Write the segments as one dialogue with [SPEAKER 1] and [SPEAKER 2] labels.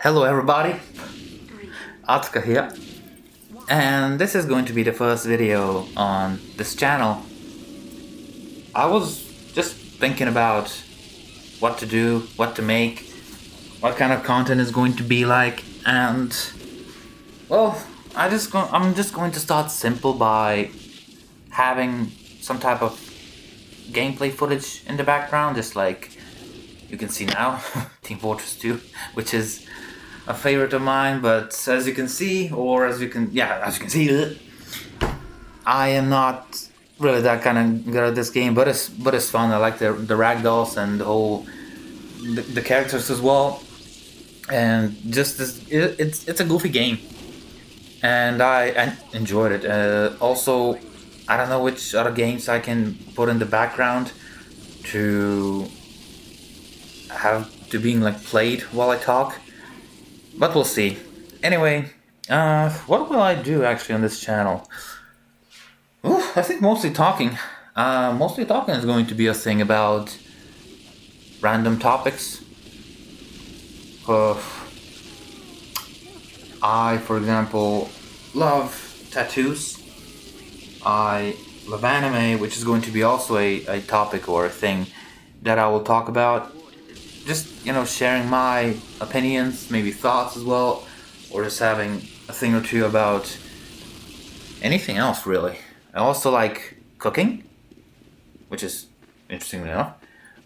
[SPEAKER 1] Hello everybody, Atsuka here, and this is going to be the first video on this channel. I was just thinking about what to do, what to make, what kind of content is going to be like, and well, I'm just going to start simple by having some type of gameplay footage in the background, just like you can see now, Team Fortress 2, which is a favorite of mine, but as you can see, I am not really that kind of good at this game, but it's fun. I like the ragdolls and the characters as well, and just it's a goofy game, and I enjoyed it. Also, I don't know which other games I can put in the background to have to being like played while I talk. But we'll see. Anyway, what will I do actually on this channel? I think mostly talking. Mostly talking is going to be a thing about random topics. I, for example, love tattoos. I love anime, which is going to be also a topic or a thing that I will talk about. Just, sharing my opinions, maybe thoughts as well, or just having a thing or two about anything else, really. I also like cooking, which is interesting enough.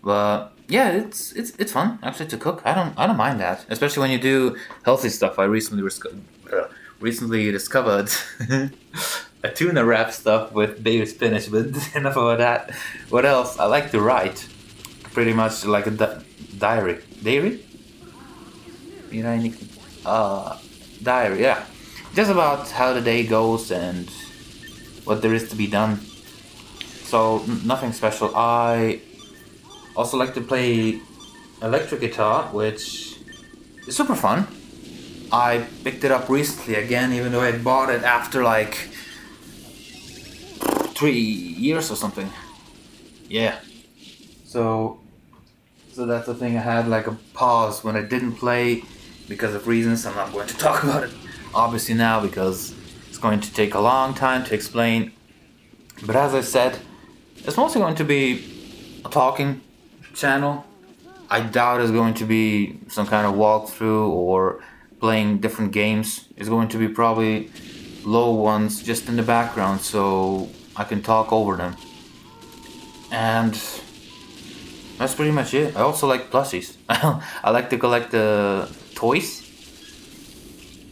[SPEAKER 1] But yeah, it's fun actually to cook. I don't mind that, especially when you do healthy stuff. I recently discovered a tuna wrap stuff with baby spinach. But enough about that. What else? I like to write, pretty much like a diary, diary, yeah, just about how the day goes and what there is to be done. So nothing special. I also like to play electric guitar, which is super fun. I picked it up recently again, even though I bought it after like 3 years or something. Yeah, so that's the thing. I had like a pause when I didn't play because of reasons I'm not going to talk about it obviously now, because it's going to take a long time to explain. But as I said, it's mostly going to be a talking channel. I doubt it's going to be some kind of walkthrough or playing different games. It's going to be probably low ones just in the background so I can talk over them. And that's pretty much it. I also like plushies. I like to collect the toys,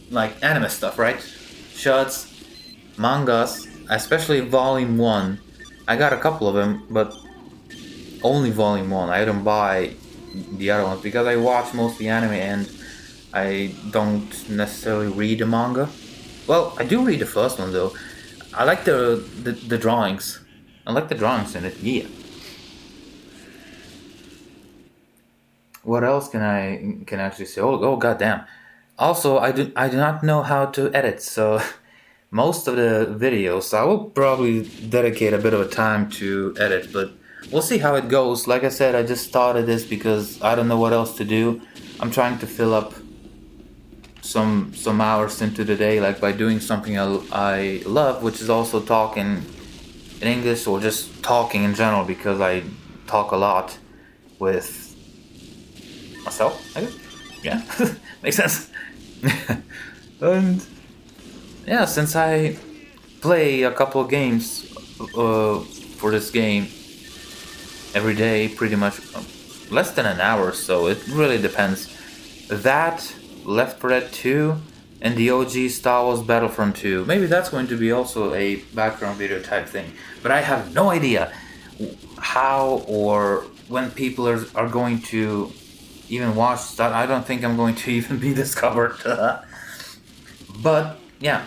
[SPEAKER 1] like anime stuff, right? Shirts, mangas, especially Volume 1. I got a couple of them, but only Volume 1. I didn't buy the other ones because I watch mostly anime and I don't necessarily read the manga. Well, I do read the first one though. I like the drawings. I like the drawings in it, yeah. What else can I actually say? Oh goddamn! Also, I do not know how to edit, so most of the videos I will probably dedicate a bit of a time to edit, but we'll see how it goes. Like I said, I just started this because I don't know what else to do. I'm trying to fill up some hours into the day, like by doing something I love, which is also talking in English or just talking in general, because I talk a lot with myself, I guess. Yeah, makes sense. And yeah, since I play a couple of games for this game every day, pretty much less than an hour, so it really depends. That, Left 4 Dead 2, and the OG Star Wars Battlefront 2. Maybe that's going to be also a background video type thing, but I have no idea how or when people are going to even watch that. I don't think I'm going to even be discovered. But yeah,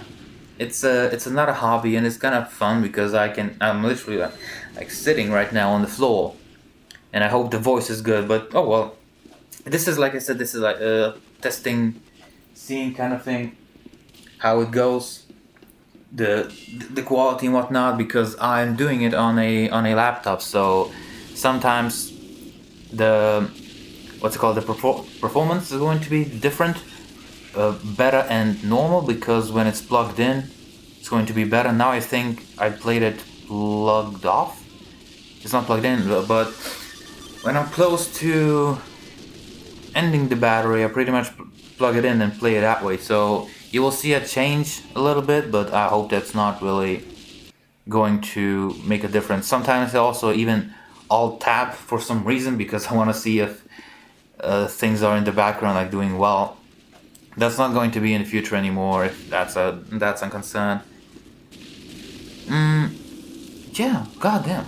[SPEAKER 1] it's another hobby, and it's kind of fun because I'm literally like sitting right now on the floor, and I hope the voice is good. But oh well, this is, like I said, this is like a testing, seeing kind of thing, how it goes, the quality and whatnot, because I'm doing it on a laptop, so sometimes the performance is going to be different better and normal, because when it's plugged in, it's going to be better. Now I think I played it plugged off. It's not plugged in, but when I'm close to ending the battery, I pretty much plug it in and play it that way. So you will see a change a little bit, but I hope that's not really going to make a difference. Sometimes I also even alt tab for some reason, because I want to see if things are in the background like doing well. That's not going to be in the future anymore, if that's a concern. Yeah, goddamn.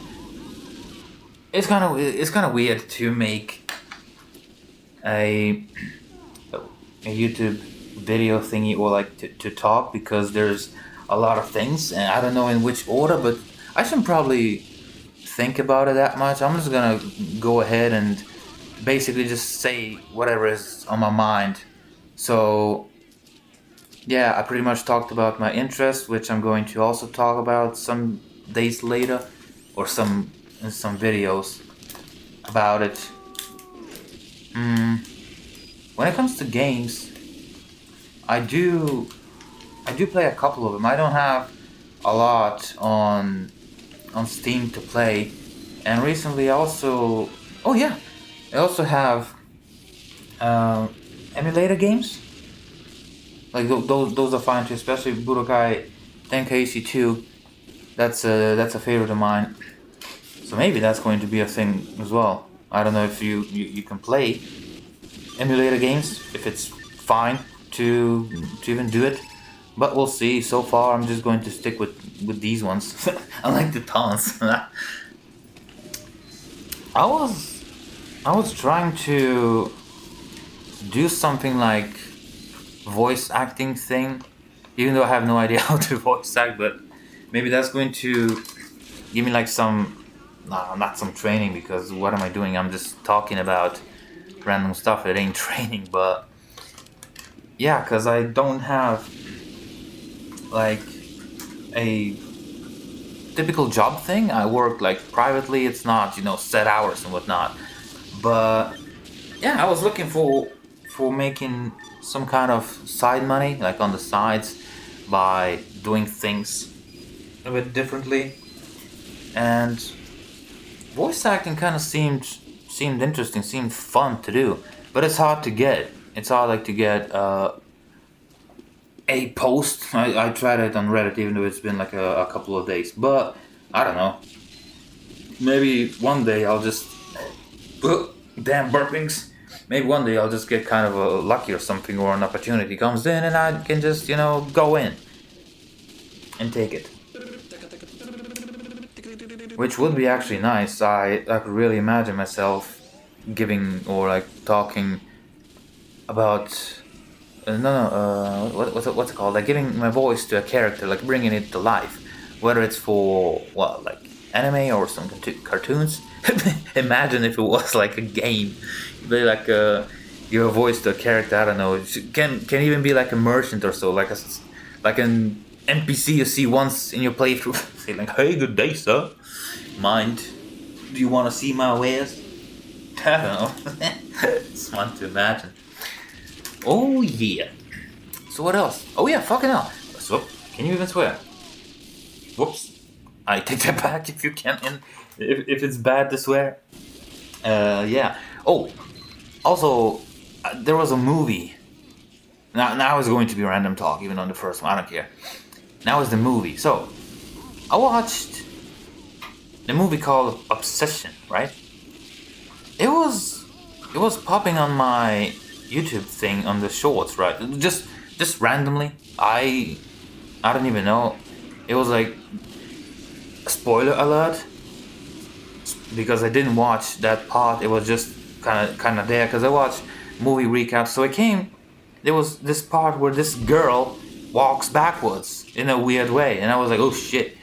[SPEAKER 1] It's kind of weird to make a a YouTube video thingy, or like to talk, because there's a lot of things and I don't know in which order, but I shouldn't probably think about it that much. I'm just gonna go ahead and basically just say whatever is on my mind. So yeah, I pretty much talked about my interest, which I'm going to also talk about some days later, or some videos about it. When it comes to games, I do play a couple of them. I don't have a lot on Steam to play, and recently I also I also have emulator games. Like those are fine too, especially Budokai Tenkaichi 2. That's a favorite of mine. So maybe that's going to be a thing as well. I don't know if you can play emulator games, if it's fine to even do it, but we'll see. So far, I'm just going to stick with these ones. I like the taunts. I was trying to do something like voice acting thing, even though I have no idea how to voice act, but maybe that's going to give me like some, no, not some training, because what am I doing? I'm just talking about random stuff. It ain't training, but yeah, because I don't have like a typical job thing. I work like privately. It's not, set hours and whatnot. But yeah, I was looking for making some kind of side money, like on the sides, by doing things a bit differently. And voice acting kind of seemed interesting, seemed fun to do, but it's hard to get. It's hard like to get a post. I tried it on Reddit, even though it's been like a couple of days. But I don't know. Maybe one day I'll just damn burpings. Maybe one day I'll just get kind of lucky or something, or an opportunity comes in and I can just go in and take it. Which would be actually nice. I could really imagine myself giving or like talking about what's it called? Like giving my voice to a character, like bringing it to life, whether it's for what, like anime or some cartoons. Imagine if it was like a game, be like give a voice to a character. I don't know. It can even be like a merchant or so, like an NPC you see once in your playthrough. Say like, "Hey, good day, sir. Mind, do you want to see my wares?" I don't know. It's fun to imagine. Oh yeah. So what else? Oh yeah, fucking hell. So, can you even swear? Whoops. I take that back if you can. And if it's bad to swear. Yeah. Oh, also, there was a movie. Now it's going to be random talk, even on the first one. I don't care. Now is the movie. So, I watched the movie called Obsession, right? It was popping on my YouTube thing on the shorts, right? Just randomly. I don't even know. It was like, spoiler alert, because I didn't watch that part. It was just kind of there because I watched movie recaps. So there was this part where this girl walks backwards in a weird way, and I was like, oh shit.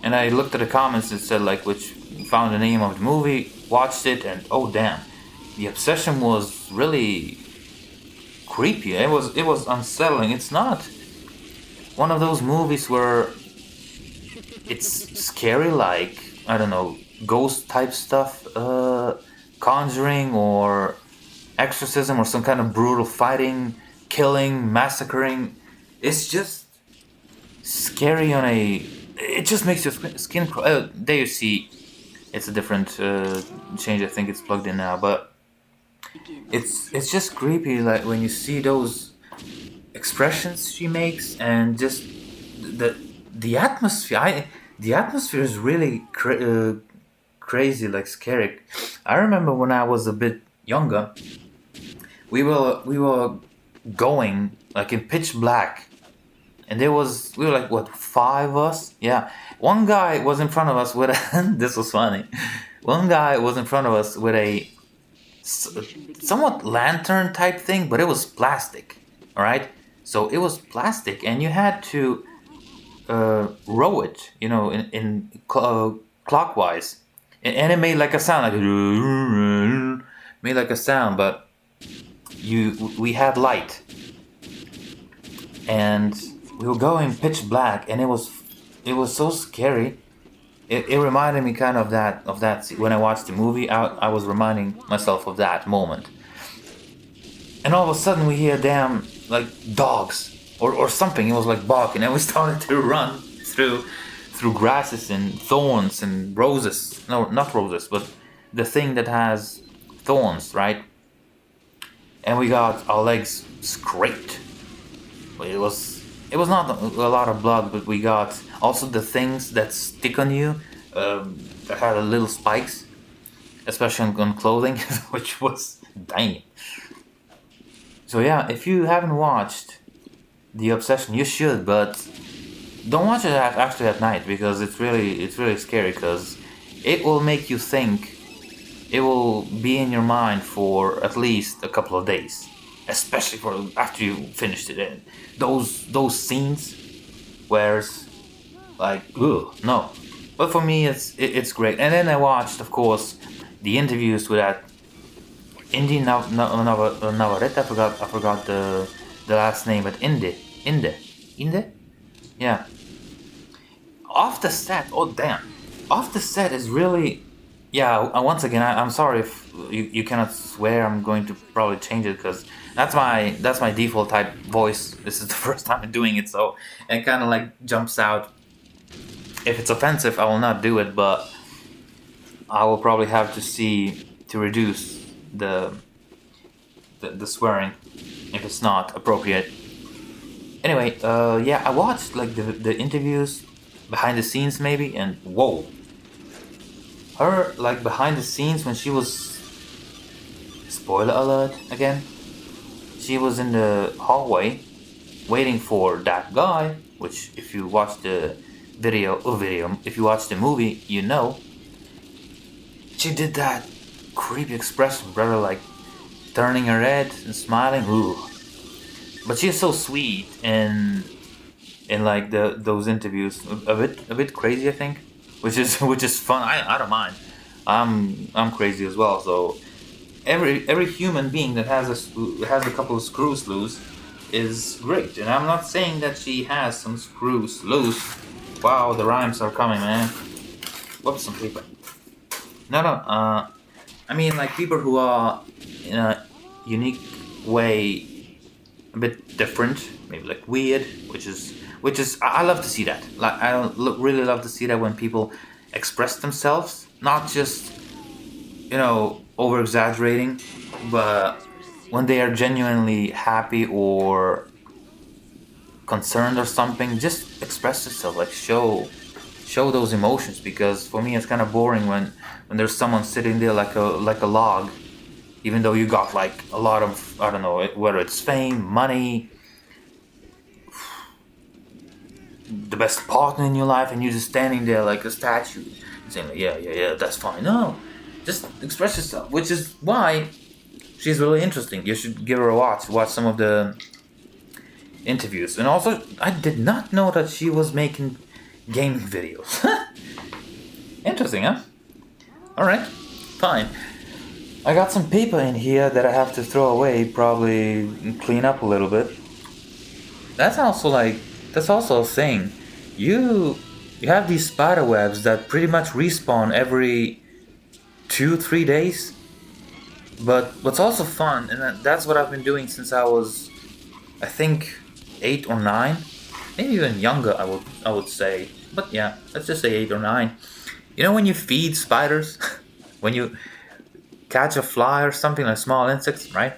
[SPEAKER 1] And I looked at the comments and said like, which found the name of the movie, watched it, and oh damn, the obsession was really creepy. It was unsettling. It's not one of those movies where it's scary, like, I don't know, ghost type stuff, Conjuring or Exorcism or some kind of brutal fighting, killing, massacring. It's just scary on a. It just makes your skin crawl. There you see, it's a different change. I think it's plugged in now, but it's just creepy. Like when you see those expressions she makes, and just the the atmosphere. The atmosphere is really crazy, like scary. I remember when I was a bit younger, we were going like in pitch black, and we were like what, five of us? Yeah, one guy was in front of us with a this was funny. One guy was in front of us with a somewhat lantern type thing, but it was plastic. All right, so it was plastic, and you had to row it, in clockwise, and it made like a sound, like made like a sound, but we had light, and we were going pitch black, and it was so scary. It reminded me kind of that when I watched the movie. I was reminding myself of that moment, and all of a sudden we hear damn like dogs or something. It was like barking, and we started to run through grasses and thorns and roses. No, not roses, but the thing that has thorns, right? And we got our legs scraped. It was not a lot of blood, but we got also the things that stick on you, that had little spikes, especially on clothing, which was dang. So yeah, if you haven't watched The Obsession, you should, but don't watch it actually at night, because it's really scary, because it will make you think. It will be in your mind for at least a couple of days, especially for after you finished it. And those scenes where it's like, ugh, no. But for me, it's great. And then I watched, of course, the interviews with that Indy Navarrete. I forgot the last name, but Inde, yeah. Off the set, oh damn, off the set is really. Yeah, once again, I'm sorry if you cannot swear. I'm going to probably change it, because that's my default type voice. This is the first time I'm doing it, so it kind of like jumps out. If it's offensive, I will not do it, but I will probably have to reduce the swearing if it's not appropriate. Anyway, yeah, I watched like the interviews, behind the scenes maybe, and whoa. Her, like, behind the scenes when she was, spoiler alert again, she was in the hallway waiting for that guy, which if you watch the if you watch the movie, you know. She did that creepy expression, brother, like turning her head and smiling. Ooh. But she's so sweet in like those interviews, a bit crazy, I think. Which is fun. I don't mind. I'm crazy as well. So every human being that has a couple of screws loose is great. And I'm not saying that she has some screws loose. Wow, the rhymes are coming, man. Whoops, some paper. No. I mean like people who are in a unique way, a bit different, maybe like weird, which is I love to see that. Like really love to see that when people express themselves, not just over exaggerating, but when they are genuinely happy or concerned or something, just express yourself, like show those emotions. Because for me, it's kind of boring when there's someone sitting there like a log, even though you got like a lot of, I don't know, whether it's fame, money, the best partner in your life, and you're just standing there like a statue saying like, yeah, that's fine. No, just express yourself, which is why she's really interesting. You should give her a watch some of the interviews. And also, I did not know that she was making gaming videos. Interesting, huh? Alright, fine. I got some paper in here that I have to throw away, probably clean up a little bit. That's also a thing. You have these spider webs that pretty much respawn every 2-3 days. But what's also fun, and that's what I've been doing since I was I think 8 or 9, maybe even younger. I would say, but yeah, let's just say 8 or 9. You know when you feed spiders, when you catch a fly or something like small insects, right?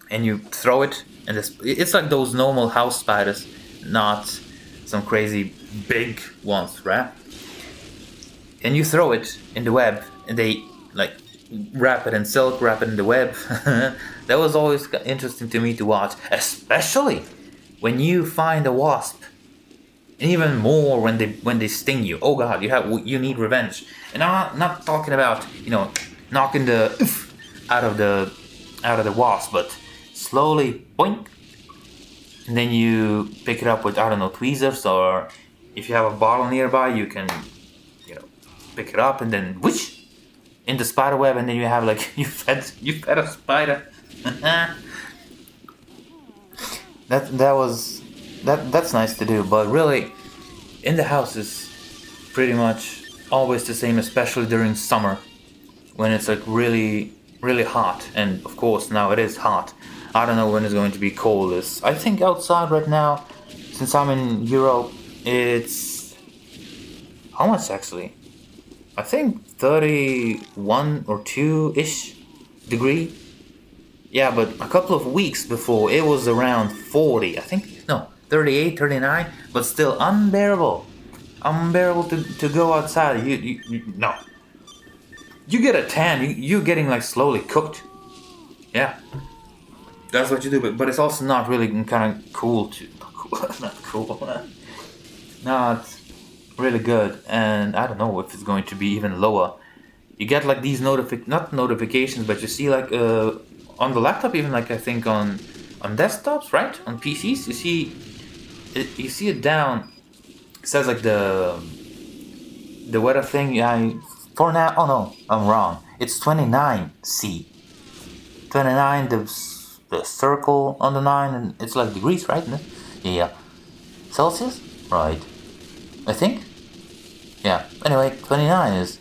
[SPEAKER 1] And you throw it, and it's like those normal house spiders, not some crazy big ones, right? And you throw it in the web, and they like wrap it in silk, wrap it in the web. That was always interesting to me to watch, especially when you find a wasp, and even more when they sting you. Oh God, you need revenge. And I'm not talking about knocking the out of the wasp, but slowly boink, and then you pick it up with, I don't know, tweezers, or if you have a bottle nearby, you can pick it up and then whoosh in the spider web, and then you have like you fed a spider. That's nice to do, but really in the house is pretty much always the same, especially during summer when it's like really really hot. And of course now it is hot. I don't know when it's going to be coldest. I think outside right now, since I'm in Europe, it's how much actually? I think 31 or 2-ish degree. Yeah, but a couple of weeks before it was around 40. I think, no, 38, 39, but still unbearable. Unbearable to go outside. No. You get a tan, you're getting like slowly cooked. Yeah. That's what you do, but it's also not really kind of cool to... Not cool. Not really good, and I don't know if it's going to be even lower. You get like these not notifications, but you see like on the laptop, even like I think on desktops, right? On PCs, you see it down. It says like the weather thing. For now. Oh no, I'm wrong. It's 29 C. 29. The circle on the 9, and it's like degrees, right? Yeah. Celsius, right? I think. Yeah. Anyway, 29 is,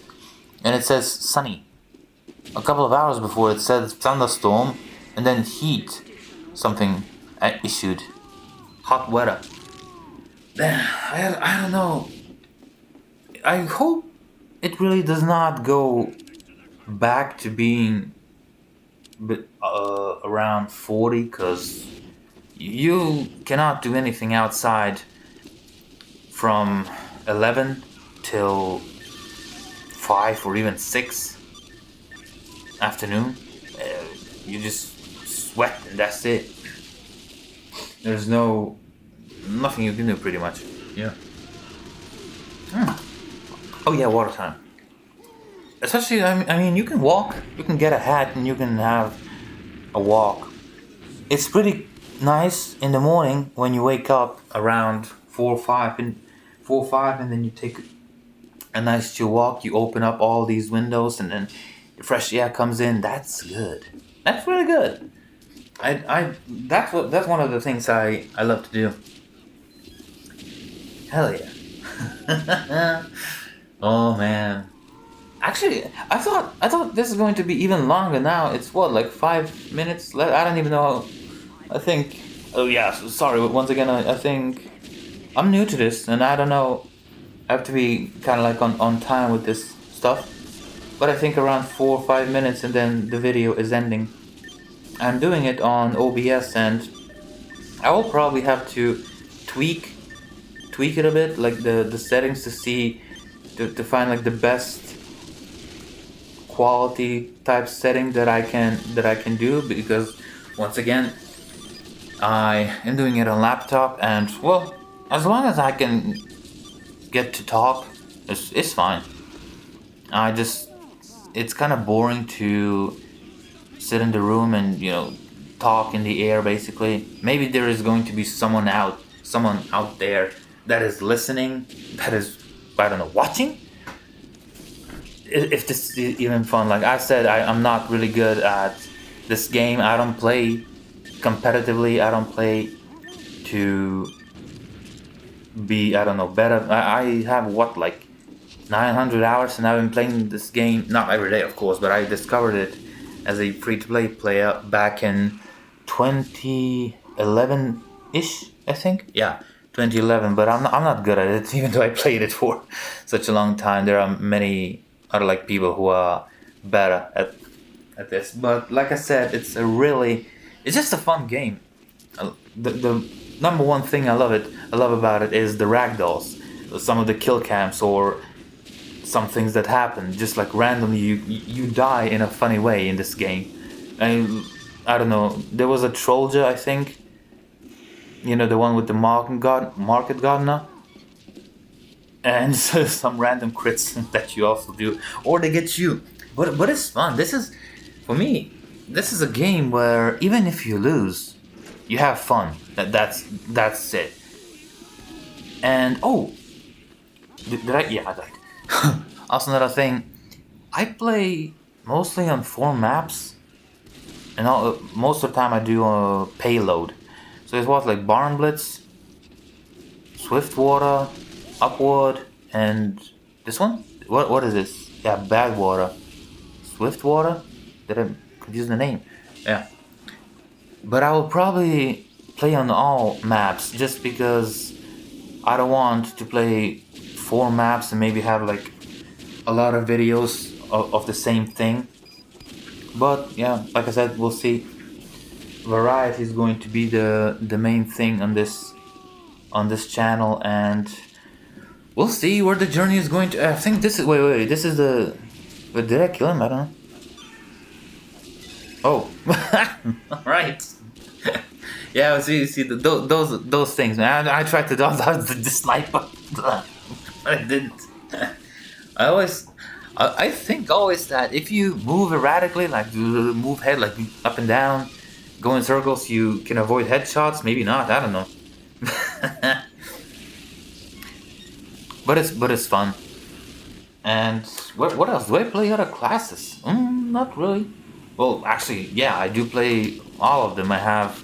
[SPEAKER 1] and it says sunny. A couple of hours before it said thunderstorm, and then heat. Something issued. Hot weather. I don't know. I hope it really does not go back to being around 40, because you cannot do anything outside from 11 till 5 or even 6 afternoon. You just sweat and that's it. There's nothing you can do pretty much. Yeah. Oh yeah, water time. Especially, I mean, you can walk, you can get a hat and you can have a walk. It's pretty nice in the morning when you wake up around 4 or 5 and then you take a nice chill walk. You open up all these windows and then the fresh air comes in. That's good. That's really good. That's one of the things I love to do. Hell yeah. Oh man. Actually, I thought this is going to be even longer now. It's what, like 5 minutes left? I don't even know. I think. Oh yeah. Sorry. Once again, I think I'm new to this, and I don't know. I have to be kind of like on time with this stuff. But I think around 4 or 5 minutes, and then the video is ending. I'm doing it on OBS, and I will probably have to tweak it a bit, like the settings, to find like the best quality type setting that I can do, because once again I am doing it on laptop, and well, as long as I can get to talk, it's fine. It's kind of boring to sit in the room and talk in the air basically. Maybe there is going to be someone out there that is listening, that is, I don't know, watching. If this is even fun. Like I said, I'm not really good at this game. I don't play competitively. I don't play to be, I don't know, better. I have like 900 hours, and I've been playing this game, not every day of course, but I discovered it as a free-to-play player back in 2011-ish, I think. Yeah, 2011. But I'm not good at it, even though I played it for such a long time. There are many other like people who are better at this. But like I said, it's just a fun game. The number one thing I love about it is the ragdolls, some of the kill cams or some things that happen. Just like randomly, you die in a funny way in this game. I don't know. There was a Trollja, I think. You know, the one with the market gardener, and some random crits that you also do, or they get you. But it's fun. This is, for me, this is a game where even if you lose, you have fun. That's it. And oh, did I? Yeah, I died. Also, another thing, I play mostly on 4 maps, and most of the time I do a payload. So it was like Barn Blitz, Swiftwater, Upward, and this one? What is this? Yeah, Badwater. Swiftwater? Did I confuse the name? Yeah. But I will probably play on all maps just because I don't want to play 4 maps and maybe have like a lot of videos of the same thing. But yeah, like I said, we'll see. Variety is going to be the main thing on this channel, and we'll see where the journey is going to. I think this is wait. This is the. But did I kill him? I don't know. Oh, right. Yeah, see, those things, man. I tried to dodge out the sniper, but I didn't. I think always that if you move erratically, like move head like up and down, go in circles, you can avoid headshots. Maybe not. I don't know. but it's fun. And what else? Do I play other classes? Not really. Well, actually, yeah, I do play all of them. I have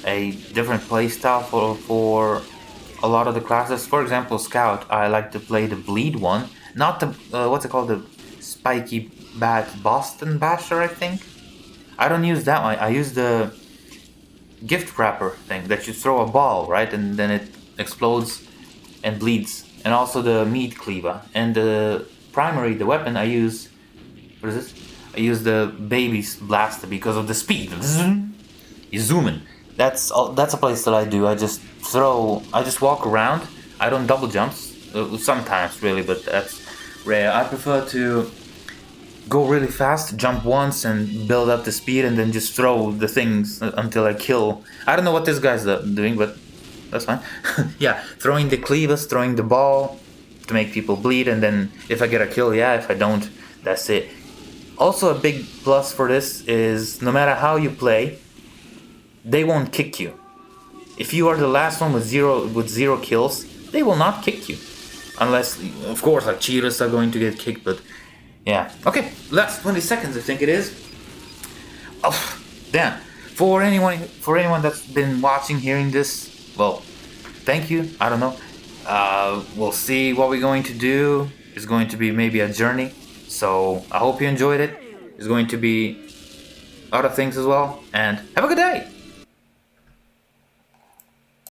[SPEAKER 1] a different playstyle for a lot of the classes. For example, Scout, I like to play the bleed one, not the what's it called, the spiky bat Boston Basher, I think. I don't use that one. I use the gift wrapper thing that you throw a ball, right, and then it explodes and bleeds, and also the meat cleaver. And the primary, the weapon I use, what is this? I use the baby's blaster because of the speed. You zoom in. That's a place that I do. I just walk around. I don't double jumps. Sometimes, really, but that's rare. I prefer to go really fast, jump once, and build up the speed, and then just throw the things until I kill. I don't know what this guy's doing, but that's fine. Yeah, throwing the cleavers, throwing the ball to make people bleed, and then if I get a kill, yeah. If I don't, that's it. Also, a big plus for this is no matter how you play, they won't kick you. If you are the last one with zero kills, they will not kick you, unless, of course, like cheaters are going to get kicked. But yeah, okay, last 20 seconds, I think it is. Oh, damn! For anyone that's been watching, hearing this, well, thank you. I don't know. We'll see what we're going to do. It's going to be maybe a journey. So I hope you enjoyed it. It's going to be other things as well. And have a good day.